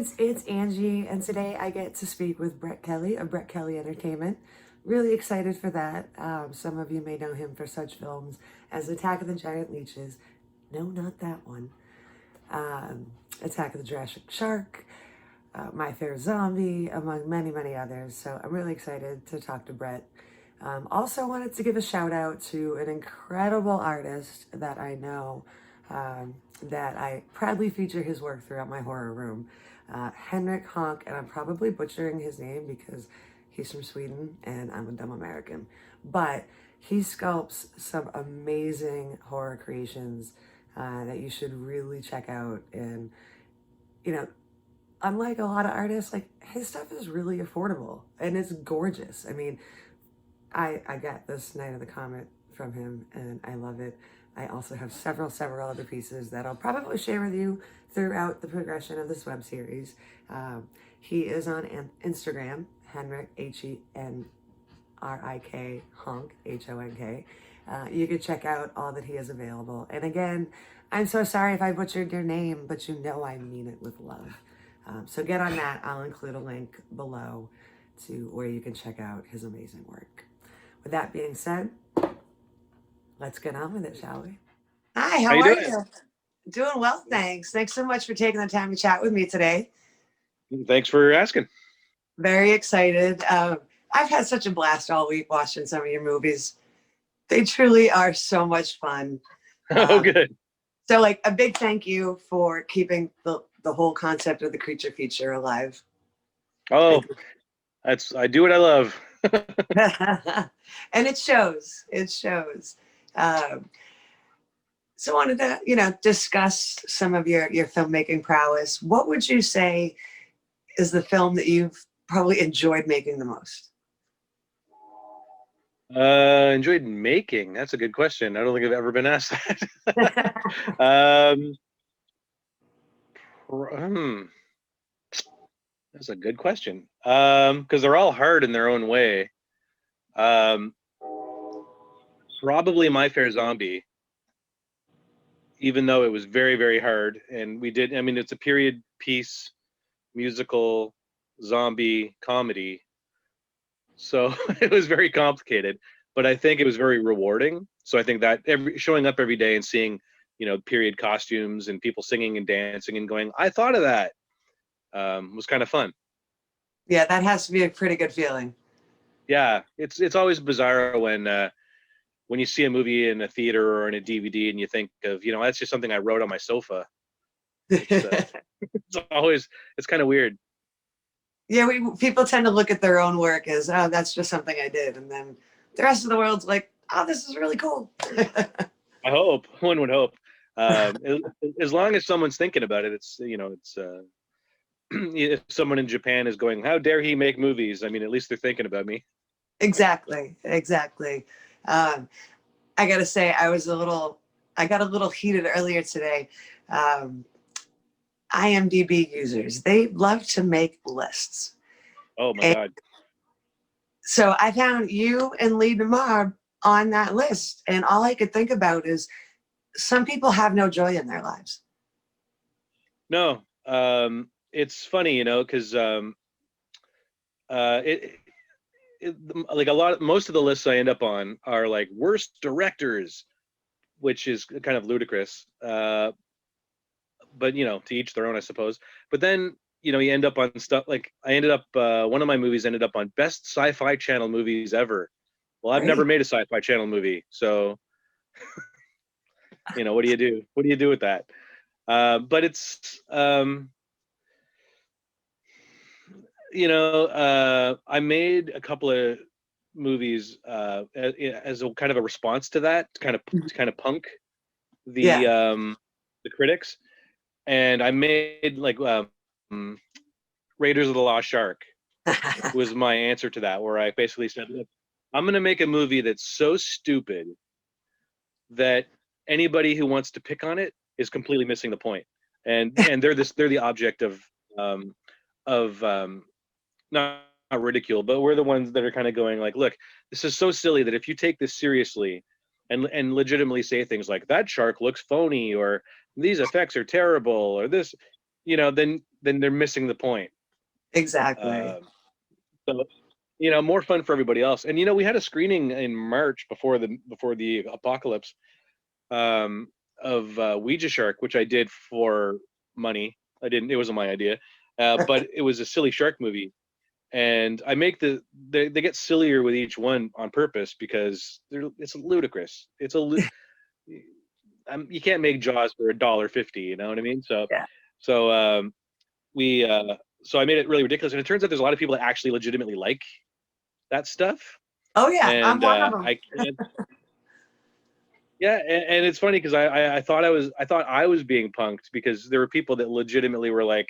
kids, it's Angie, and today I get to speak with Brett Kelly of Brett Kelly Entertainment. Really excited for that. Some of you may know him for such films as Attack of the Giant Leeches. No, not that one. Attack of the Shark, My Fair Zombie, among many, many others. So I'm really excited to talk to Brett. Also wanted to give a shout out to an incredible artist that I know, that I proudly feature his work throughout my horror room. Henrik Honk, and I'm probably butchering his name because he's from Sweden and I'm a dumb American. But he sculpts some amazing horror creations that you should really check out. And, you know, unlike a lot of artists, like his stuff is really affordable and it's gorgeous. I mean, I got this Night of the Comet from him and I love it. I also have several other pieces that I'll probably share with you throughout the progression of this web series. He is on Instagram, Henrik, Henrik, Honk, Honk. You can check out all that he has available. And again, I'm so sorry if I butchered your name, but you know I mean it with love. So get on that. I'll include a link below to where you can check out his amazing work. With that being said, let's get on with it, shall we? Hi, how are you? Doing well, thanks. Thanks so much for taking the time to chat with me today. Thanks for asking. Very excited. I've had such a blast all week watching some of your movies. They truly are so much fun. Oh, good. So, like, a big thank you for keeping the whole concept of the creature feature alive. Oh, I do what I love. And it shows. It shows. So I wanted to, discuss some of your filmmaking prowess. What would you say is the film that you've probably enjoyed making the most? Enjoyed making? That's a good question. I don't think I've ever been asked that. That's a good question. Because they're all hard in their own way. Probably My Fair Zombie, even though it was very hard. And it's a period piece, musical, zombie comedy. So it was very complicated, but I think it was very rewarding. So I think that showing up every day and seeing, period costumes and people singing and dancing and going, I thought of that, was kind of fun. Yeah, that has to be a pretty good feeling. Yeah, it's always bizarre when you see a movie in a theater or in a DVD and you think of, that's just something I wrote on my sofa. It's kind of weird. Yeah, people tend to look at their own work as, oh, that's just something I did. And then the rest of the world's like, oh, this is really cool. I hope. One would hope. As long as someone's thinking about it, if someone in Japan is going, how dare he make movies? I mean, at least they're thinking about me. Exactly. I got to say, I got a little heated earlier today. Imdb users, they love to make lists. Oh my God. So I found you and Lee DeMar on that list. And all I could think about is some people have no joy in their lives. No, it's funny, because most of the lists I end up on are like worst directors, which is kind of ludicrous. But to each their own, I suppose. But then you end up on stuff like one of my movies ended up on best sci-fi channel movies ever. Well, I've never made a sci-fi channel movie, so what do you do? What do you do with that? But it's I made a couple of movies as a kind of a response to that, kind of punk the critics. And I made Raiders of the Lost Shark was my answer to that, where I basically said, look, I'm going to make a movie that's so stupid that anybody who wants to pick on it is completely missing the point. And they're the object of not ridicule, but we're the ones that are kind of going like, look, this is so silly that if you take this seriously and legitimately say things like that shark looks phony, or these effects are terrible, or this, you know, then they're missing the point. Exactly. So, you know, more fun for everybody else. And you know, we had a screening in March before the apocalypse, um, of Ouija Shark, which I did for money. I didn't. It wasn't my idea, but it was a silly shark movie, and I make they get sillier with each one on purpose because it's ludicrous. You can't make Jaws for $1.50. You know what I mean? Yeah. So we so I made it really ridiculous, and it turns out there's a lot of people that actually legitimately like that stuff, Oh yeah, I'm and one of them. I can't. Yeah, and it's funny because I thought I was being punked because there were people that legitimately were like,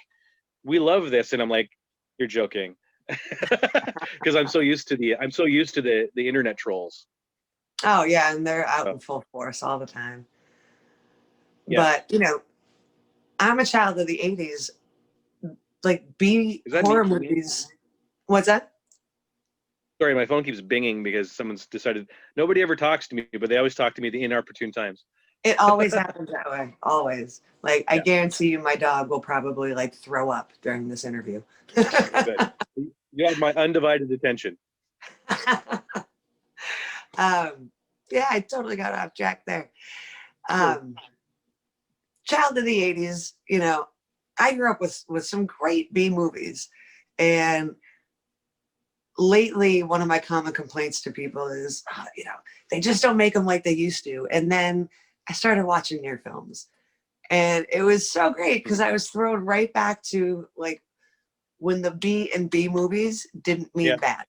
"We love this," and I'm like, "You're joking," because I'm so used to the internet trolls. Oh yeah, and they're out So in full force all the time. yeah, But you know, I'm a child of the '80s. Like B is that me? horror movies. What's that? Sorry, my phone keeps binging because someone's decided nobody ever talks to me, but they always talk to me at the inopportune times. It always happens that way. Always. Like I Yeah, guarantee you, my dog will probably like throw up during this interview. good. You have my undivided attention. Yeah, I totally got off track there. Sure. Um, child of the '80s. You know, I grew up with some great B movies, and lately one of my common complaints to people is, you know, they just don't make them like they used to. And then I started watching their films, and it was so great because I was thrown right back to like when the B and B movies didn't mean Yeah, bad.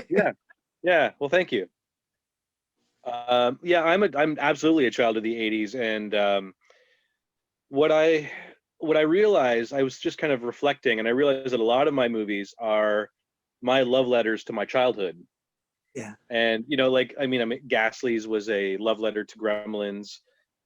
yeah, yeah. Well, thank you. Yeah, I'm absolutely a child of the '80s, and what I what I realized, I was just kind of reflecting, and I realized that a lot of my movies are my love letters to my childhood. Yeah. And you know, like I mean, Ghastly's was a love letter to Gremlins,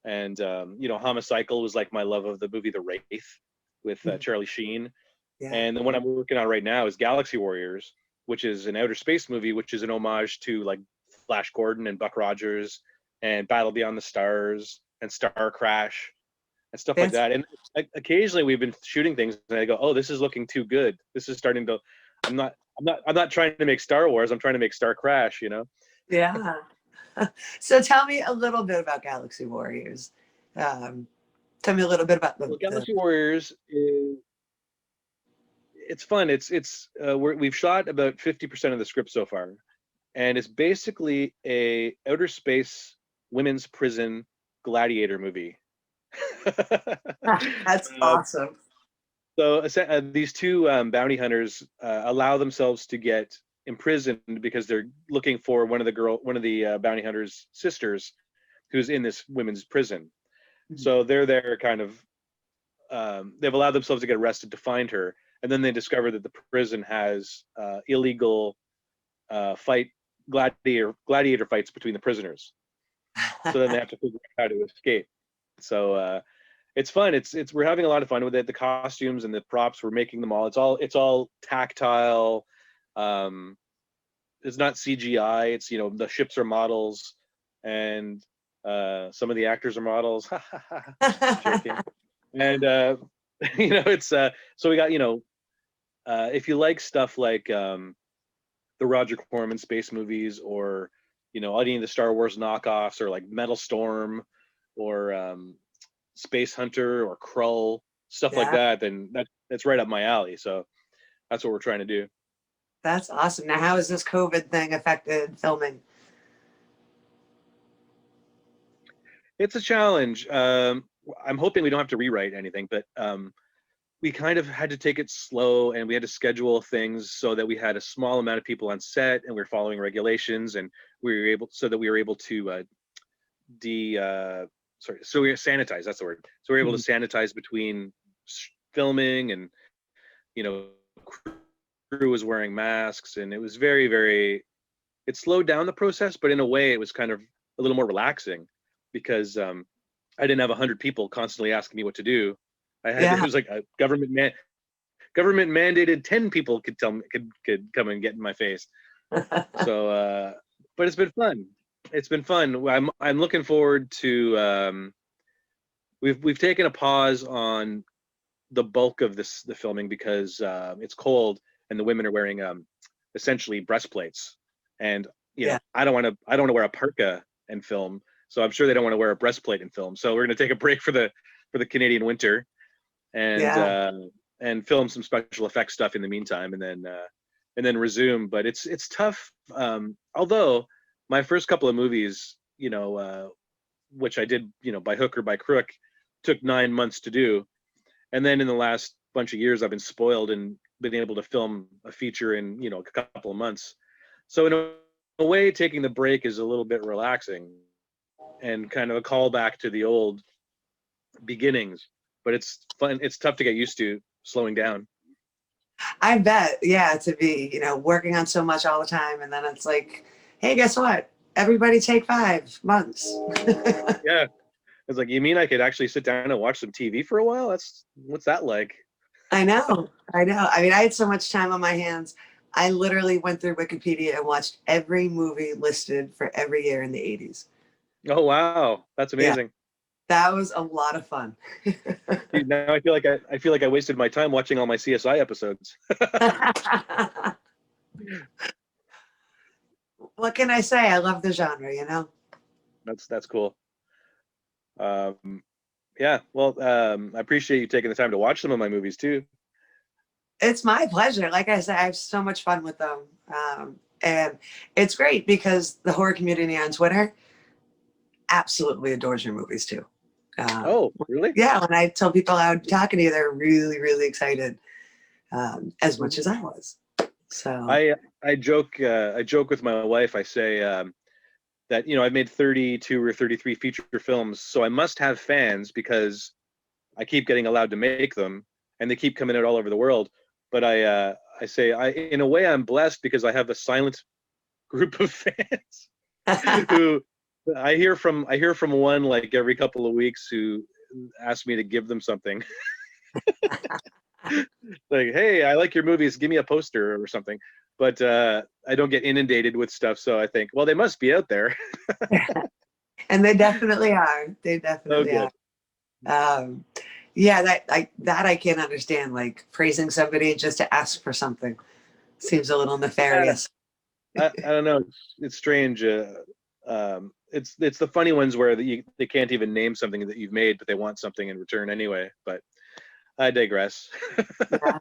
and you know, Homicycle was like my love of the movie The Wraith with Charlie Sheen. Yeah. And the one I'm working on right now is Galaxy Warriors, which is an outer space movie, which is an homage to like Flash Gordon and Buck Rogers and Battle Beyond the Stars and Star Crash and stuff like That's that. And occasionally we've been shooting things, and I go, "Oh, this is looking too good. This is starting to. I'm not trying to make Star Wars. I'm trying to make Star Crash. You know." yeah. So tell me a little bit about Galaxy Warriors. Um, tell me a little bit about Well, the Galaxy Warriors is it's fun. We've shot about 50% of the script so far, and it's basically a outer space women's prison gladiator movie. that's uh, awesome. these two bounty hunters allow themselves to get imprisoned because they're looking for one of the bounty hunters' sisters, who's in this women's prison. So they're there, kind of. They've allowed themselves to get arrested to find her, and then they discover that the prison has illegal fight gladiator fights between the prisoners. So then they have to figure out how to escape. So it's fun. It's we're having a lot of fun with it. The costumes and the props, we're making them all. It's all tactile. Um, it's not CGI. It's, you know, the ships are models, and some of the actors are models. Joking. And you know, it's so we got, you know, if you like stuff like the Roger Corman space movies, or you know, any of the Star Wars knockoffs, or like Metal Storm, or Space Hunter, or Krull, stuff like Yeah, that, then that's right up my alley. So that's what we're trying to do. that's awesome. Now, how has this COVID thing affected filming? It's a challenge. I'm hoping we don't have to rewrite anything, but we kind of had to take it slow, and we had to schedule things so that we had a small amount of people on set, and we are following regulations, and we were able to de sorry so we sanitize, that's the word. So we were able to sanitize between filming, and you know, crew was wearing masks, and it was very, it slowed down the process, but in a way it was kind of a little more relaxing because I didn't have 100 people constantly asking me what to do. It Yeah. was like a government mandated 10 people could tell me, could come and get in my face. So but it's been fun. It's been fun. I'm looking forward to we've taken a pause on the bulk of the filming because it's cold and the women are wearing essentially breastplates, and Yeah. I don't want to wear a parka and film, so I'm sure they don't want to wear a breastplate and film. So we're going to take a break for the Canadian winter and Yeah. film some special effects stuff in the meantime, and then resume. But it's tough. Although my first couple of movies, which I did, by hook or by crook, took 9 months to do. And then in the last bunch of years, I've been spoiled and been able to film a feature in, a couple of months. So in a way, taking the break is a little bit relaxing and kind of a callback to the old beginnings. But it's fun. It's tough to get used to slowing down. I bet. Yeah. To be, working on so much all the time. And then it's like, hey, guess what? Everybody take 5 months. Yeah. It's like, you mean I could actually sit down and watch some TV for a while? What's that like? I know. I know. I mean, I had so much time on my hands. I literally went through Wikipedia and watched every movie listed for every year in the 80s. Oh, wow. That's Yeah, amazing. that was a lot of fun. Dude, now I feel like I wasted my time watching all my CSI episodes. What can I say? I love the genre, That's cool. Yeah, well, I appreciate you taking the time to watch some of my movies too. It's my pleasure. Like I said, I have so much fun with them. And it's great because the horror community on Twitter absolutely adores your movies too. Oh, really? Yeah, when I tell people I'm talking to you, they're really, really excited, as much as I was. So I joke with my wife. I say that I've made 32 or 33 feature films, so I must have fans because I keep getting allowed to make them, and they keep coming out all over the world. But I say in a way I'm blessed because I have a silent group of fans who I hear from one like every couple of weeks who asks me to give them something. Like, hey, I like your movies, give me a poster or something. But I don't get inundated with stuff, so I think, well, they must be out there. And they definitely are. They definitely Oh, are. Yeah, that I can't understand. Like praising somebody just to ask for something seems a little nefarious. I don't know. It's strange. It's the funny ones where they can't even name something that you've made, but they want something in return anyway. But I digress. Yeah.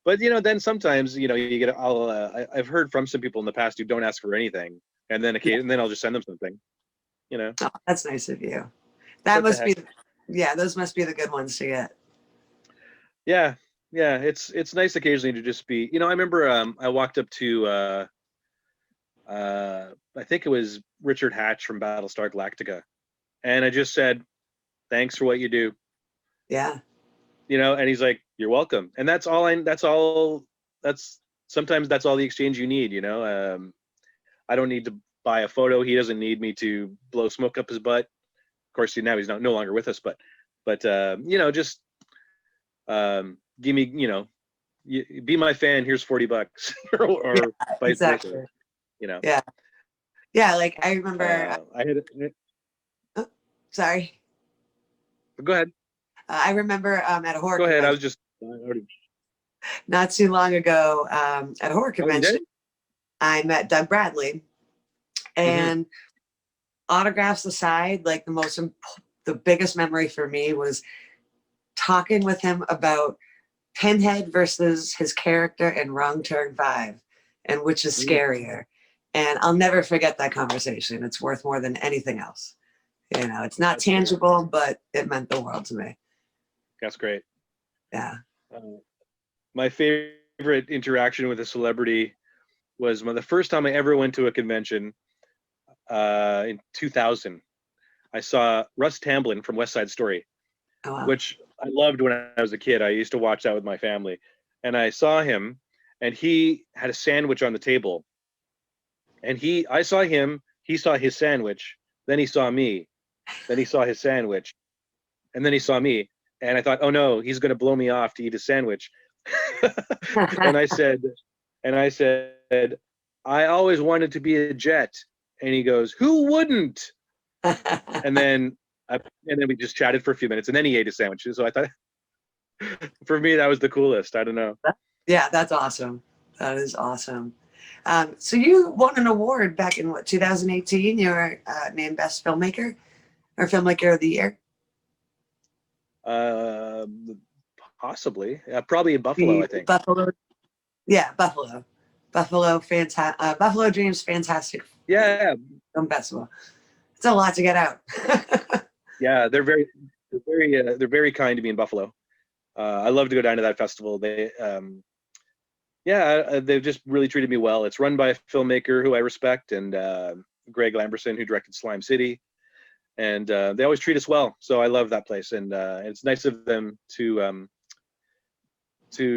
But then sometimes you get I've heard from some people in the past who don't ask for anything, and then I'll just send them something. Oh, that's nice of you. It's That what the must heck. be, yeah, those must be the good ones to get. Yeah, yeah. It's nice occasionally to just be. I remember I walked up to I think it was Richard Hatch from Battlestar Galactica, and I just said, "Thanks for what you do." Yeah. And he's like, "You're welcome." And that's sometimes that's all the exchange you need. I don't need to buy a photo. He doesn't need me to blow smoke up his butt. Of course, now he's no longer with us, but just give me, be my fan. Here's $40, or Yeah, vice exactly. versa. Yeah. Yeah. Like I remember, I had oh, sorry. Go ahead. I remember at a horror Go ahead. I convention was just. Already... not too long ago, at a horror Oh, you convention, did? I met Doug Bradley, Mm-hmm. and autographs aside, like the biggest memory for me was talking with him about Pinhead versus his character in Wrong Turn 5 and which is scarier. And I'll never forget that conversation. It's worth more than anything else. It's not That's great. tangible, but it meant the world to me. That's great. Yeah. My favorite interaction with a celebrity was the first time I ever went to a convention in 2000. I saw Russ Tamblyn from West Side Story, Oh, wow. which I loved when I was a kid. I used to watch that with my family. And I saw him, and he had a sandwich on the table. And I saw him, he saw his sandwich, then he saw me, then he saw his sandwich, and then he saw me. And I thought, oh no, he's going to blow me off to eat a sandwich. and I said, I always wanted to be a jet. And he goes, who wouldn't? And then we just chatted for a few minutes, and then he ate his sandwiches. So I thought For me, that was the coolest. I don't know. Yeah, that's awesome. That is awesome. So you won an award back in what, 2018? You were named Best Filmmaker or Filmmaker of the Year. Uh, Possibly. Probably in Buffalo, The I think. Buffalo, yeah, Buffalo, Buffalo Dreams Fantastic Yeah, Film Festival. It's a lot to get out. yeah. They're very kind to me in Buffalo. I love to go down to that festival. They've just really treated me well. It's run by a filmmaker who I respect, and Greg Lamberson, who directed Slime City, and they always treat us well. So I love that place, and it's nice of them to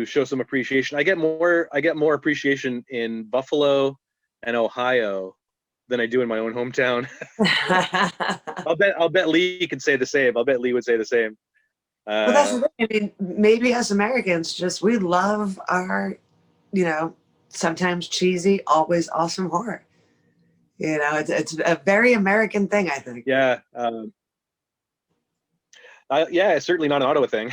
show some appreciation. I get more appreciation in Buffalo and Ohio than I do in my own hometown. I'll bet Lee could say the same. I'll bet Lee would say the same. Well, that's the Uh, thing. I mean, maybe as Americans, just we love our, you know, sometimes cheesy, always awesome horror. You know, it's a very American thing, I think. yeah, yeah, it's certainly not an Ottawa thing.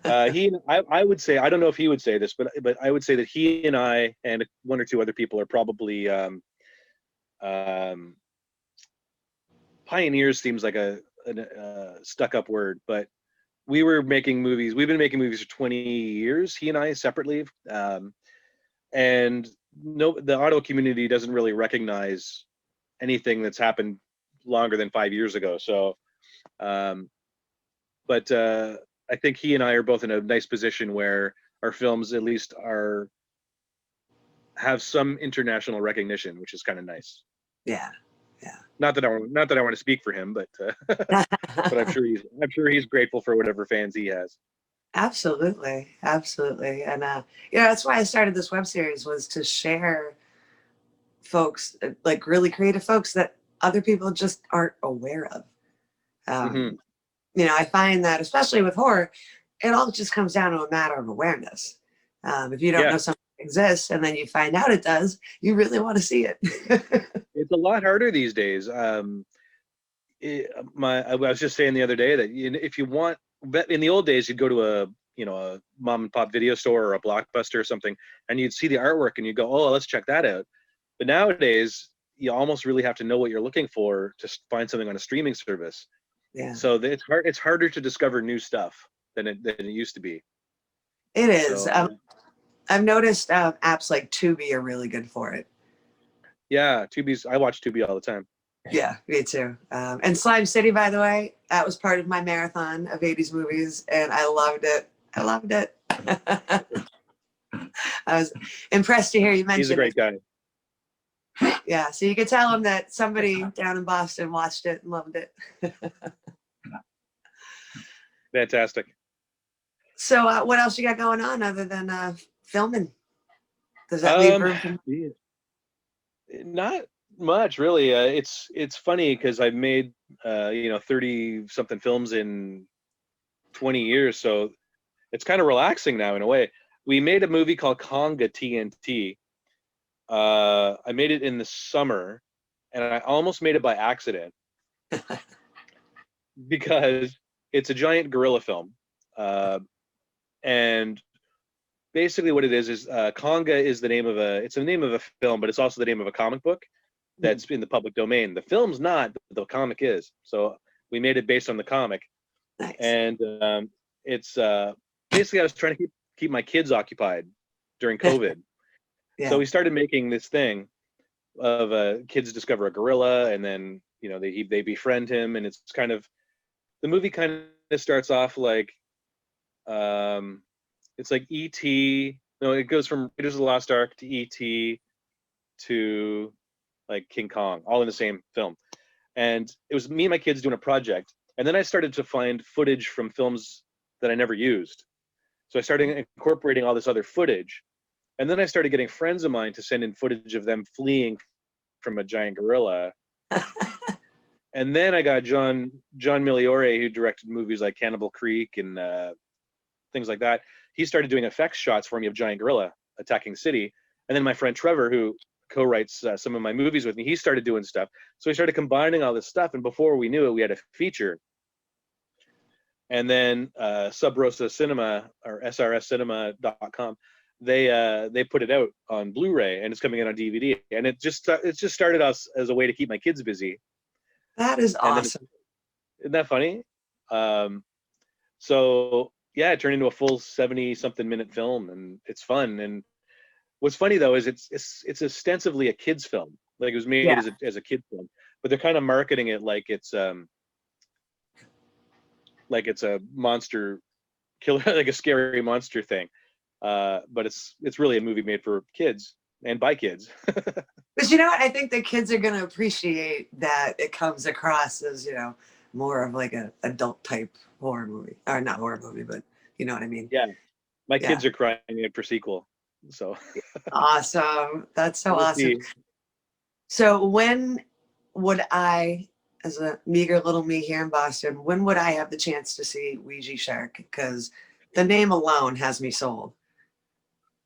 I would say, I don't know if he would say this, but I would say that he and I and one or two other people are probably um, pioneers. Seems like a stuck up word, but we were making movies. We've been making movies for 20 years. He and I separately, and no, the Ottawa community doesn't really recognize anything that's happened longer than 5 years ago. So, um, but I think he and I are both in a nice position where our films at least are have some international recognition, which is kind of nice. Yeah, yeah. Not that I want to speak for him, but I'm sure he's grateful for whatever fans he has. Absolutely, absolutely. And yeah, that's why I started this web series, was to share folks, like really creative folks that other people just aren't aware of. Hmm. Um, you know, I find that especially with horror, it all just comes down to a matter of awareness. If you don't Yeah, know something exists and then you find out it does, you really want to see it. it's a lot harder these days. I was just saying the other day that if you want, in the old days, you'd go to a mom and pop video store or a Blockbuster or something, and you'd see the artwork and you'd go, oh, let's check that out. But nowadays, you almost really have to know what you're looking for to find something on a streaming service. Yeah, So it's hard. It's harder to discover new stuff than it used to be. it is. So I've noticed apps like Tubi are really good for it. yeah, Tubi's. I watch Tubi all the time. Yeah, me too. And Slime City, by the way, that was part of my marathon of 80s movies, and I loved it. I loved it. I was impressed to hear you He's a mention great it. guy. Yeah, so you could tell him that somebody down in Boston watched it and loved it. Fantastic. So what else you got going on other than filming? Does that leave room for? Yeah, not much really. It's funny because I've made 30 something films in 20 years, so it's kind of relaxing now in a way. We made a movie called Conga TNT. I made it in the summer, and I almost made it by accident because it's a giant gorilla film, and basically what it is Conga is the name of it's the name of a film, but it's also the name of a comic book that's in the public domain. The film's not, but the comic is. So we made it based on the comic, Nice. and it's basically I was trying to keep my kids occupied during COVID. So Yeah. we started making this thing of kids discover a gorilla, and then they befriend him, and it's kind of the movie kind of starts off like it's like E.T. No, it goes from Raiders of the Lost Ark to E.T. to like King Kong, all in the same film. And it was me and my kids doing a project, and then I started to find footage from films that I never used. So I started incorporating all this other footage, and then I started getting friends of mine to send in footage of them fleeing from a giant gorilla. And then I got John Miliore, who directed movies like Cannibal Creek and things like that. He started doing effects shots for me of giant gorilla attacking the city. And then my friend Trevor, who co-writes some of my movies with me, he started doing stuff. So we started combining all this stuff, and before we knew it, we had a feature. And then Sub Rosa Cinema, or srscinema.com, they put it out on Blu-ray, and it's coming out on DVD. And it just started us as a way to keep my kids busy. That is And then, awesome. isn't that funny? So yeah, it turned into a full 70-something minute film, and it's fun. And what's funny though is it's ostensibly a kids film. Like, it was made Yeah. as a kid film, but they're kind of marketing it like it's a monster killer, like a scary monster thing. But it's really a movie made for kids and by kids. But you know what? I think the kids are going to appreciate that it comes across as, more of like a adult type horror movie, or not horror movie, but you know what I mean? Yeah, my Yeah. kids are crying out for sequel. So Awesome. That's so we'll awesome. see. So when would I, as a meager little me here in Boston, when would I have the chance to see Ouija Shark? Because the name alone has me sold.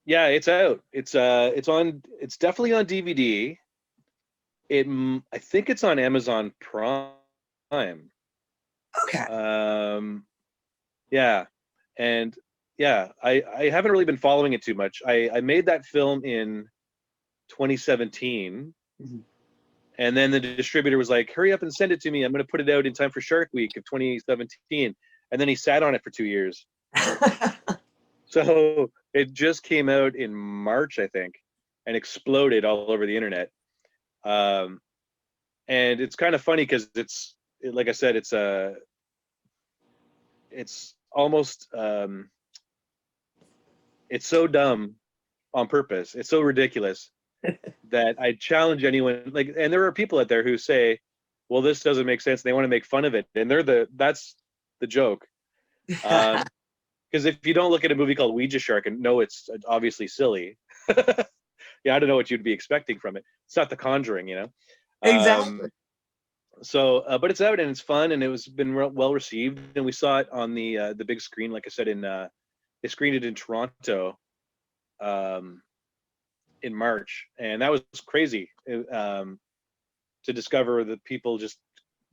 Yeah, it's out. It's on. It's definitely on DVD. I think it's on Amazon Prime. Okay. Yeah, and yeah, I haven't really been following it too much. I made that film in 2017, Mhm. and then the distributor was like, "Hurry up and send it to me. I'm going to put it out in time for Shark Week of 2017." And then he sat on it for 2 years. So it just came out in March, I think, and exploded all over the internet. And it's kind of funny because like I said, it's almost it's so dumb on purpose. It's so ridiculous that I challenge anyone. Like, and there are people out there who say, "Well, this doesn't make sense." And they want to make fun of it, and that's the joke. Because if you don't look at a movie called Ouija Shark and know it's obviously silly, yeah, I don't know what you'd be expecting from it. It's not The Conjuring, you know. Exactly. But it's out and it's fun, and it was been well received, and we saw it on the big screen. Like I said, they screened it in Toronto um, in March, and that was crazy to discover that people just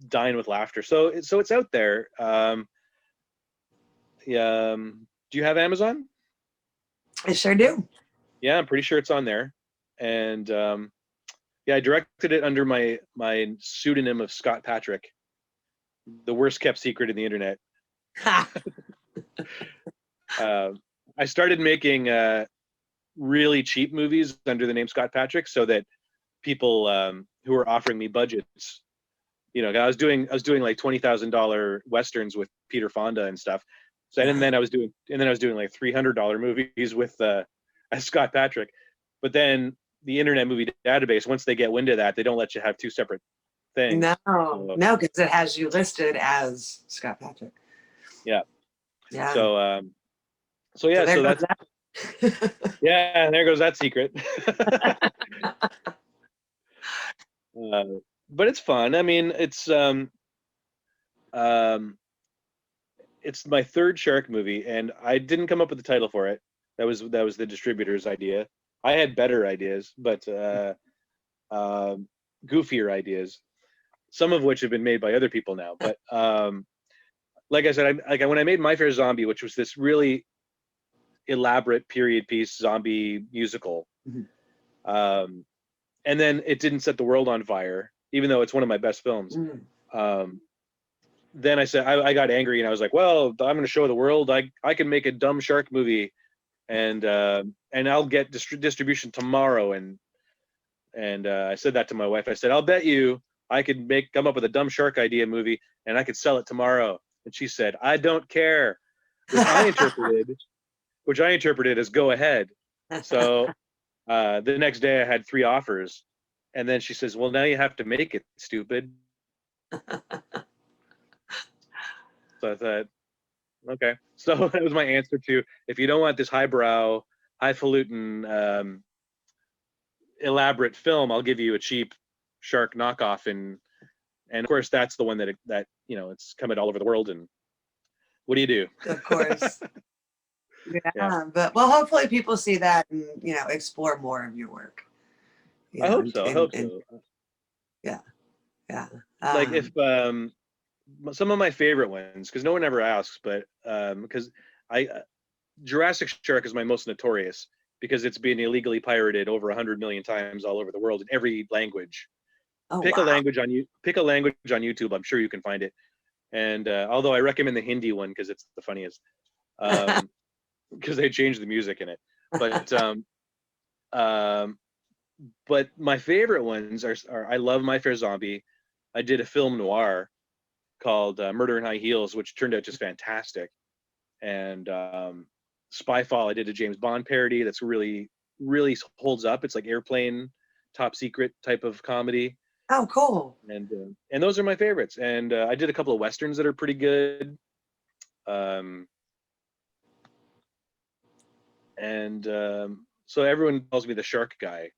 dying with laughter. So it's out there. Yeah, do you have Amazon? I sure do. Yeah, I'm pretty sure it's on there. And yeah, I directed it under my pseudonym of Scott Patrick, the worst kept secret in the internet. I started making really cheap movies under the name Scott Patrick, so that people who were offering me budgets, I was doing like $20,000 westerns with Peter Fonda and stuff. So and then I was doing like $300 movies with Scott Patrick. But then the Internet Movie Database, once they get wind of that, they don't let you have two separate things. No, because it has you listed as Scott Patrick. Yeah. Yeah. So yeah, so that's that. yeah, and there goes that secret. But it's fun. I mean, it's my third shark movie, and I didn't come up with the title for it. That was the distributor's idea. I had better ideas, but goofier ideas, some of which have been made by other people now. But like I said, when I made My Fair Zombie, which was this really elaborate period piece zombie musical, and then it didn't set the world on fire, even though it's one of my best films. Then I said, I got angry, and I was like, well, I'm going to show the world I can make a dumb shark movie, and I'll get distribution tomorrow. And I said that to my wife. I said, I'll bet you I could come up with a dumb shark idea movie, and I could sell it tomorrow. And she said, I don't care, which I interpreted as go ahead. So the next day I had 3 offers, and then she says, well, now you have to make it, stupid. So I thought, okay. So that was my answer to, if you don't want this highbrow, highfalutin, elaborate film, I'll give you a cheap shark knockoff. And of course, that's the one that it's come out all over the world. And what do you do? Of course. Yeah. But well, hopefully people see that and explore more of your work. I hope so. Yeah. Like if some of my favorite ones, because no one ever asks, but because I Jurassic Shark is my most notorious because it's been illegally pirated over 100 million times all over the world in every language. Oh, Pick a wow. language on you. Pick a language on YouTube. I'm sure you can find it. And although I recommend the Hindi one because it's the funniest, because they changed the music in it. But um, but my favorite ones are I love My Fair Zombie. I did a film noir called Murder in High Heels, which turned out just fantastic. And Spyfall, I did a James Bond parody that's really, really holds up. It's like Airplane, Top Secret type of comedy, Oh, cool. and those are my favorites. And I did a couple of westerns that are pretty good. Um, and so everyone calls me the shark guy,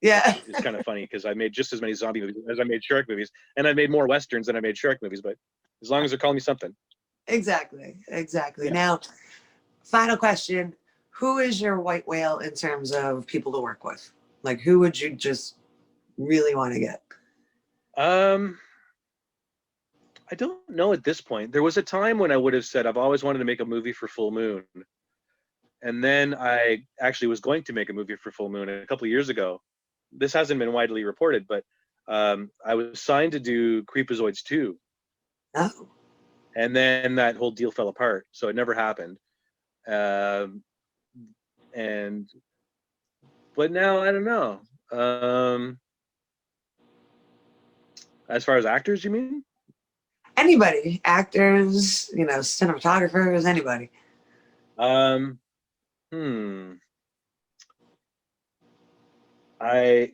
Yeah. which is kind of funny because I made just as many zombie movies as I made shark movies, and I made more westerns than I made shark movies. But as long as they're calling me something, Exactly. Exactly. yeah. Now, final question. Who is your white whale in terms of people to work with? Like, who would you just really want to get? Um, I don't know at this point. There was a time when I would have said I've always wanted to make a movie for Full Moon, and then I actually was going to make a movie for Full Moon a couple of years ago. This hasn't been widely reported, but I was signed to do Creepazoids 2, Oh, and then that whole deal fell apart, so it never happened. Um, and but now I don't know. As far as actors, you mean? anybody, actors, cinematographers, anybody. Um, hmm. I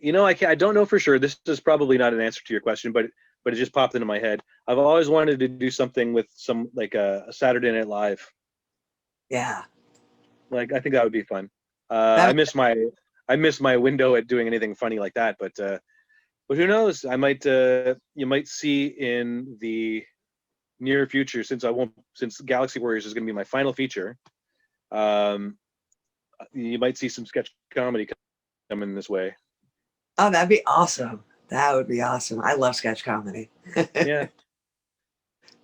don't know for sure. This is probably not an answer to your question, but it just popped into my head. I've always wanted to do something with some like a Saturday Night Live. Yeah. Like I think that would be fun. That, I miss my window at doing anything funny like that. But who knows? I might you might see in the near future, since Galaxy Warriors is going to be my final feature. Um, you might see some sketch comedy coming this way. oh, that'd be awesome. That would be awesome. I love sketch comedy. Yeah.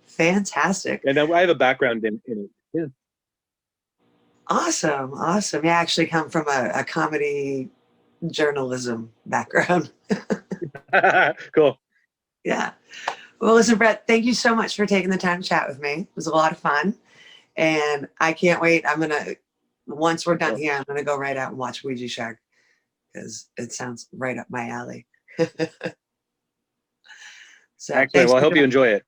Fantastic. And I have a background in it. Awesome. Awesome. Yeah, I actually come from a comedy journalism background. Yeah. Cool. Yeah. Well, listen, Brett, thank you so much for taking the time to chat with me. It was a lot of fun. And I can't wait. Once we're done Cool. here, I'm going to go right out and watch Ouija Shark because it sounds right up my alley. So Excellent. thanks Well, I for hope you joining. enjoy it.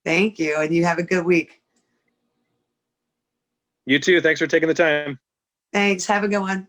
Thank you. And you have a good week. You too. Thanks for taking the time. Thanks. Have a good one.